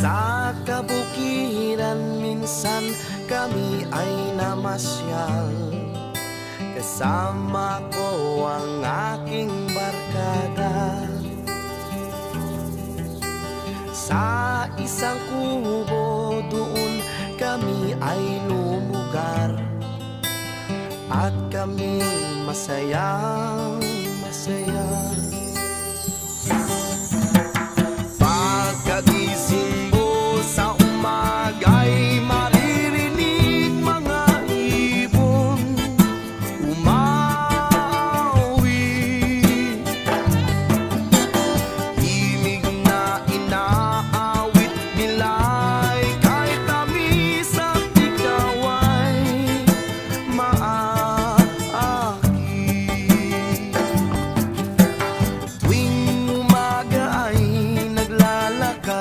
Sa kabukiran minsan kami ay namasyal, kasama ko ang aking barkada. Sa isang kubo doon kami ay lumugar, at kami masayang masaya.